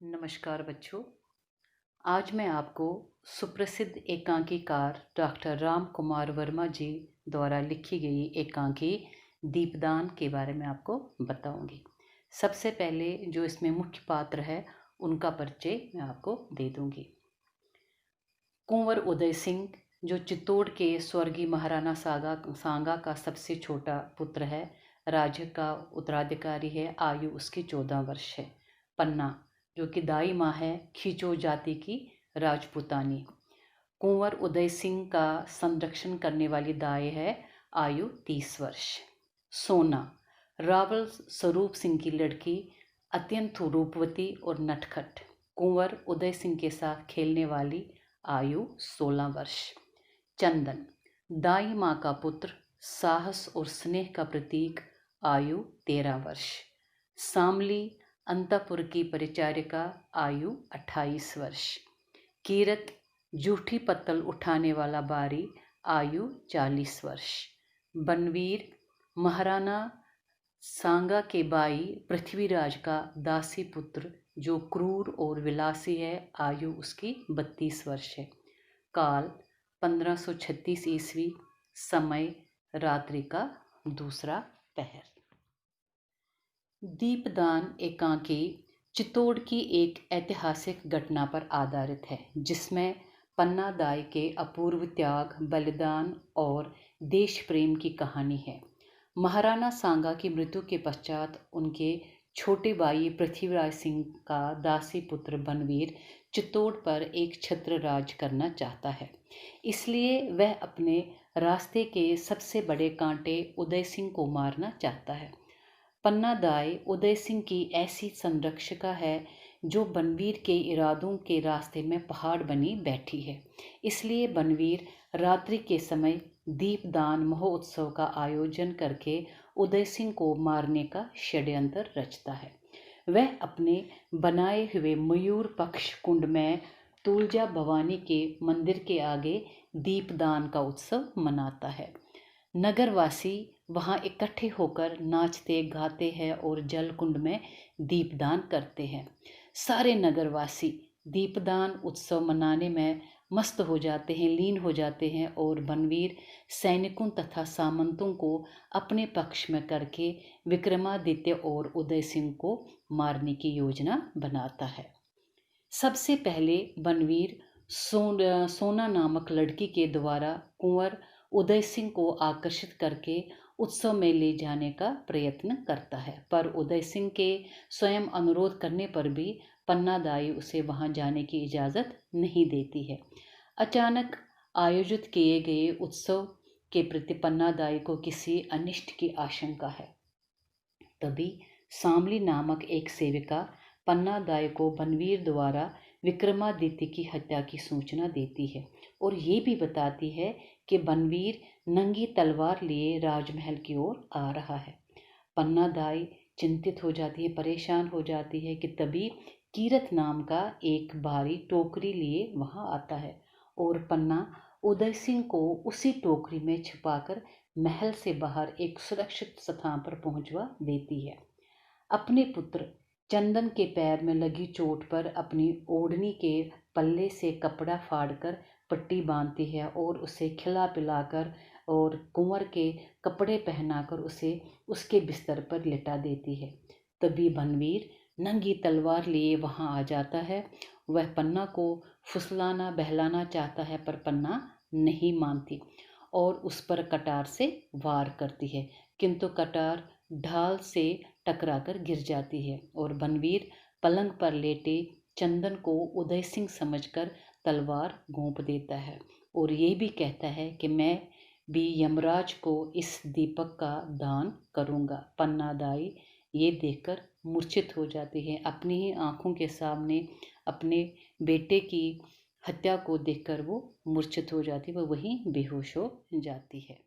नमस्कार बच्चों। आज मैं आपको सुप्रसिद्ध एकांकीकार डॉक्टर राम कुमार वर्मा जी द्वारा लिखी गई एकांकी दीपदान के बारे में आपको बताऊंगी। सबसे पहले जो इसमें मुख्य पात्र है उनका परिचय मैं आपको दे दूंगी। कुंवर उदय सिंह जो चित्तौड़ के स्वर्गीय महाराणा सांगा का सबसे छोटा पुत्र है, राज्य का उत्तराधिकारी है, आयु उसकी 14 वर्ष है। पन्ना जो कि दाई माँ है, खींचो जाति की राजपूतानी। कुंवर उदय सिंह का संरक्षण करने वाली दाई है, आयु 30 वर्ष। सोना रावल स्वरूप सिंह की लड़की, अत्यंत रूपवती और नटखट, कुंवर उदय सिंह के साथ खेलने वाली, आयु 16 वर्ष। चंदन दाई माँ का पुत्र, साहस और स्नेह का प्रतीक, आयु 13 वर्ष। सामली अंतपुर की परिचारिका, आयु 28 वर्ष। कीरत जूठी पत्तल उठाने वाला बारी, आयु 40 वर्ष। बनवीर महाराणा सांगा के भाई पृथ्वीराज का दासी पुत्र जो क्रूर और विलासी है, आयु उसकी 32 वर्ष है। काल 1536 ईस्वी, समय रात्रि का दूसरा पहर। दीपदान एकांकी चित्तौड़ की एक ऐतिहासिक घटना पर आधारित है, जिसमें पन्ना दाई के अपूर्व त्याग, बलिदान और देश प्रेम की कहानी है। महाराणा सांगा की मृत्यु के पश्चात उनके छोटे भाई पृथ्वीराज सिंह का दासी पुत्र बनवीर चित्तौड़ पर एक छत्र राज करना चाहता है। इसलिए वह अपने रास्ते के सबसे बड़े कांटे उदय सिंह को मारना चाहता है। पन्ना दाई उदय सिंह की ऐसी संरक्षिका है जो बनवीर के इरादों के रास्ते में पहाड़ बनी बैठी है। इसलिए बनवीर रात्रि के समय दीपदान महोत्सव का आयोजन करके उदय सिंह को मारने का षड्यंत्र रचता है। वह अपने बनाए हुए मयूर पक्ष कुंड में तुलजा भवानी के मंदिर के आगे दीपदान का उत्सव मनाता है। नगरवासी वहाँ इकट्ठे होकर नाचते गाते हैं और जल कुंड में दीपदान करते हैं। सारे नगरवासी दीपदान उत्सव मनाने में मस्त हो जाते हैं, लीन हो जाते हैं और बनवीर सैनिकों तथा सामंतों को अपने पक्ष में करके विक्रमादित्य और उदय सिंह को मारने की योजना बनाता है। सबसे पहले बनवीर सोना नामक लड़की के द्वारा कुंवर उदय सिंह को आकर्षित करके उत्सव में ले जाने का प्रयत्न करता है, पर उदय सिंह के स्वयं अनुरोध करने पर भी पन्ना दाई उसे वहां जाने की इजाज़त नहीं देती है। अचानक आयोजित किए गए उत्सव के प्रति पन्ना दाई को किसी अनिष्ट की आशंका है। तभी सामली नामक एक सेविका पन्ना दाई को बनवीर द्वारा विक्रमादित्य की हत्या की सूचना देती है और ये भी बताती है कि बनवीर नंगी तलवार लिए राजमहल की ओर आ रहा है। पन्ना दाई चिंतित हो जाती है, परेशान हो जाती है कि तभी कीरत नाम का एक भारी टोकरी लिए वहां आता है और पन्ना उदय सिंह को उसी टोकरी में छिपाकर महल से बाहर एक सुरक्षित स्थान पर पहुंचवा देती है। अपने पुत्र चंदन के पैर में लगी चोट पर अपनी ओढ़नी के पल्ले से कपड़ा फाड़कर पट्टी बांधती है और उसे खिला पिलाकर और कुंवर के कपड़े पहनाकर उसे उसके बिस्तर पर लिटा देती है। तभी बनवीर नंगी तलवार लिए वहां आ जाता है। वह पन्ना को फुसलाना बहलाना चाहता है, पर पन्ना नहीं मानती और उस पर कटार से वार करती है, किंतु कटार ढाल से टकराकर गिर जाती है और बनवीर पलंग पर लेटे चंदन को उदय सिंह समझकर तलवार घोंप देता है और ये भी कहता है कि मैं भी यमराज को इस दीपक का दान करूंगा। पन्ना दाई ये देखकर मूर्छित हो जाती है। अपनी ही आंखों के सामने अपने बेटे की हत्या को देखकर वो मूर्छित हो जाती है, वह वहीं बेहोश हो जाती है।